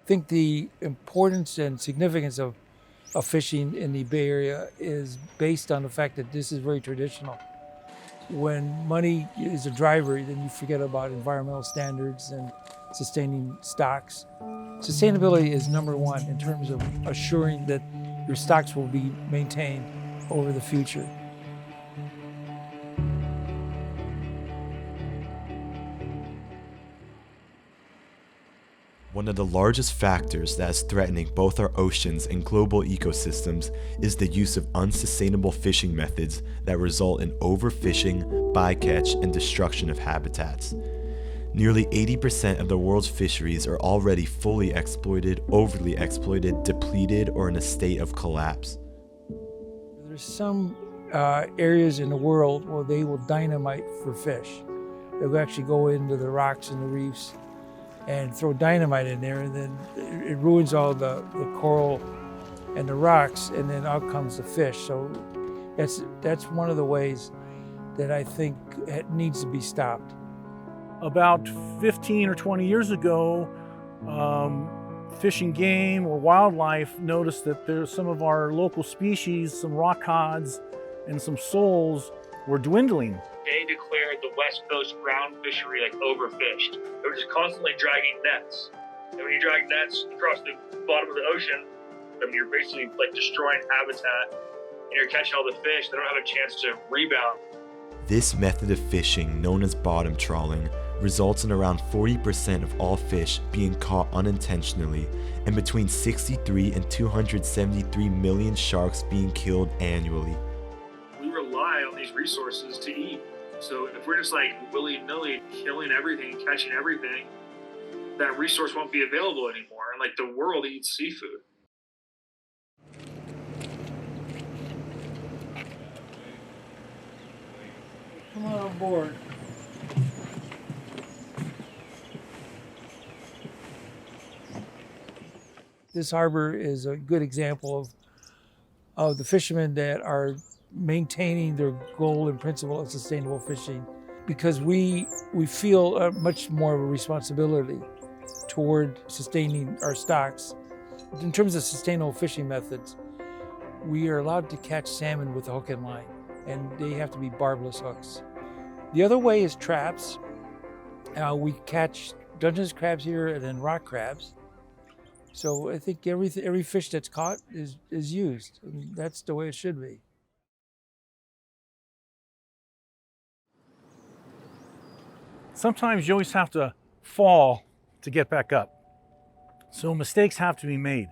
think the importance and significance of fishing in the Bay Area is based on the fact that this is very traditional. When money is a driver, then you forget about environmental standards and sustaining stocks. Sustainability is number one in terms of assuring that your stocks will be maintained over the future. One of the largest factors that is threatening both our oceans and global ecosystems is the use of unsustainable fishing methods that result in overfishing, bycatch, and destruction of habitats. Nearly 80% of the world's fisheries are already fully exploited, overly exploited, depleted, or in a state of collapse. There's some areas in the world where they will dynamite for fish. They'll actually go into the rocks and the reefs and throw dynamite in there, and then it ruins all the coral and the rocks, and then out comes the fish. So that's one of the ways that I think it needs to be stopped. About 15 or 20 years ago, Fish and Game or Wildlife noticed that there's some of our local species, some rock cods and some soles were dwindling. They declared the West Coast ground fishery like overfished. They were just constantly dragging nets. And when you drag nets across the bottom of the ocean, I mean, you're basically like destroying habitat and you're catching all the fish. They don't have a chance to rebound. This method of fishing, known as bottom trawling, results in around 40% of all fish being caught unintentionally and between 63 and 273 million sharks being killed annually. We rely on these resources to eat. So if we're just like willy-nilly killing everything, catching everything, that resource won't be available anymore. And like the world eats seafood. Come on board. This harbor is a good example of the fishermen that are maintaining their goal and principle of sustainable fishing, because we feel much more of a responsibility toward sustaining our stocks. In terms of sustainable fishing methods, we are allowed to catch salmon with a hook and line, and they have to be barbless hooks. The other way is traps. We catch Dungeness crabs here and then rock crabs. So I think every fish that's caught is used. And that's the way it should be. Sometimes you always have to fall to get back up. So mistakes have to be made.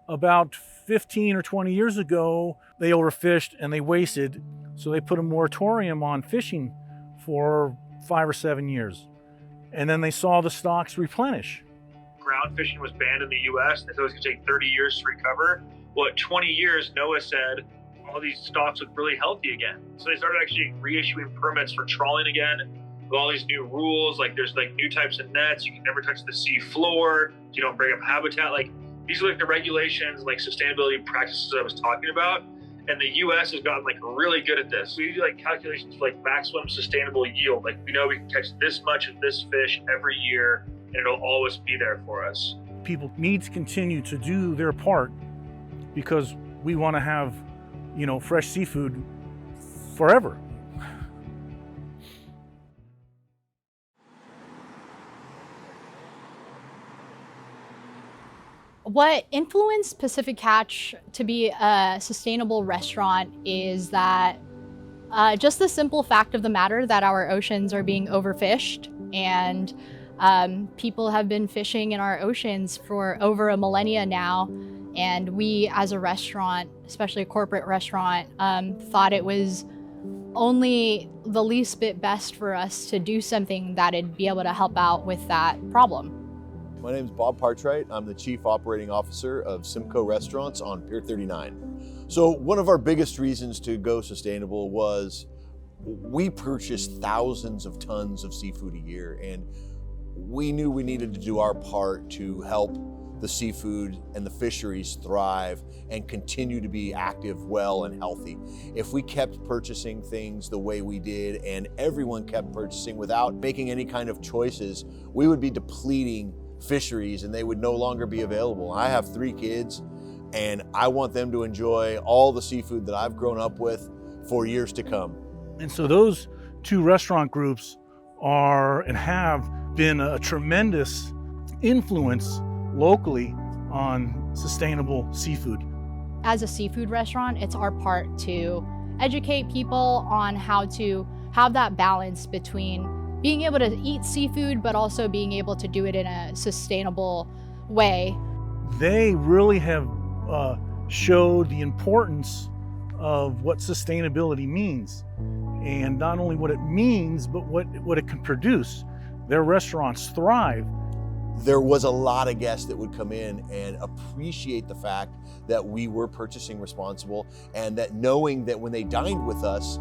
About 15 or 20 years ago, they overfished and they wasted, so they put a moratorium on fishing for 5 or 7 years. And then they saw the stocks replenish. Ground fishing was banned in the U.S. They thought it was going to take 30 years to recover. Well, at 20 years, NOAA said all these stocks look really healthy again. So they started actually reissuing permits for trawling again with all these new rules. Like there's like new types of nets. You can never touch the sea floor. You don't break up habitat. Like these are like the regulations, like sustainability practices I was talking about. And the U.S. has gotten like really good at this. We do like calculations for like maximum sustainable yield. Like we know we can catch this much of this fish every year, and it'll always be there for us. People need to continue to do their part because we want to have, fresh seafood forever. What influenced Pacific Catch to be a sustainable restaurant is that just the simple fact of the matter that our oceans are being overfished, and people have been fishing in our oceans for over a millennia now, and we as a restaurant, especially a corporate restaurant, thought it was only the least bit best for us to do something that'd be able to help out with that problem. My name is Bob Partwright. I'm the Chief Operating Officer of Simcoe Restaurants on Pier 39. So one of our biggest reasons to go sustainable was we purchase thousands of tons of seafood a year, and we knew we needed to do our part to help the seafood and the fisheries thrive and continue to be active, well, and healthy. If we kept purchasing things the way we did and everyone kept purchasing without making any kind of choices, we would be depleting fisheries and they would no longer be available. I have 3 kids and I want them to enjoy all the seafood that I've grown up with for years to come. And so those 2 restaurant groups are and have been a tremendous influence locally on sustainable seafood. As a seafood restaurant, it's our part to educate people on how to have that balance between being able to eat seafood, but also being able to do it in a sustainable way. They really have showed the importance of what sustainability means, and not only what it means, but what it can produce. Their restaurants thrive. There was a lot of guests that would come in and appreciate the fact that we were purchasing responsible, and that knowing that when they dined with us,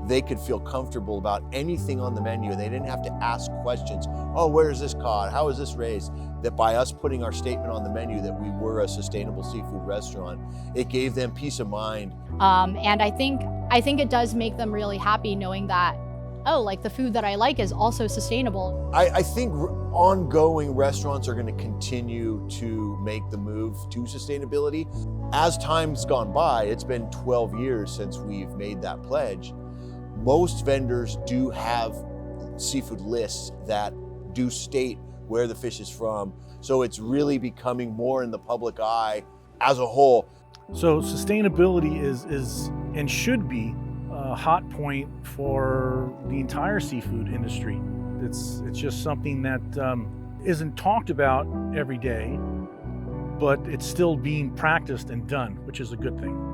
they could feel comfortable about anything on the menu. They didn't have to ask questions. Oh, where is this caught? How is this raised? That by us putting our statement on the menu that we were a sustainable seafood restaurant, it gave them peace of mind. And I think it does make them really happy knowing that, oh, like the food that I like is also sustainable. I think ongoing restaurants are going to continue to make the move to sustainability. As time's gone by, it's been 12 years since we've made that pledge. Most vendors do have seafood lists that do state where the fish is from. So it's really becoming more in the public eye as a whole. So sustainability is and should be a hot point for the entire seafood industry. It's just something that isn't talked about every day, but it's still being practiced and done, which is a good thing.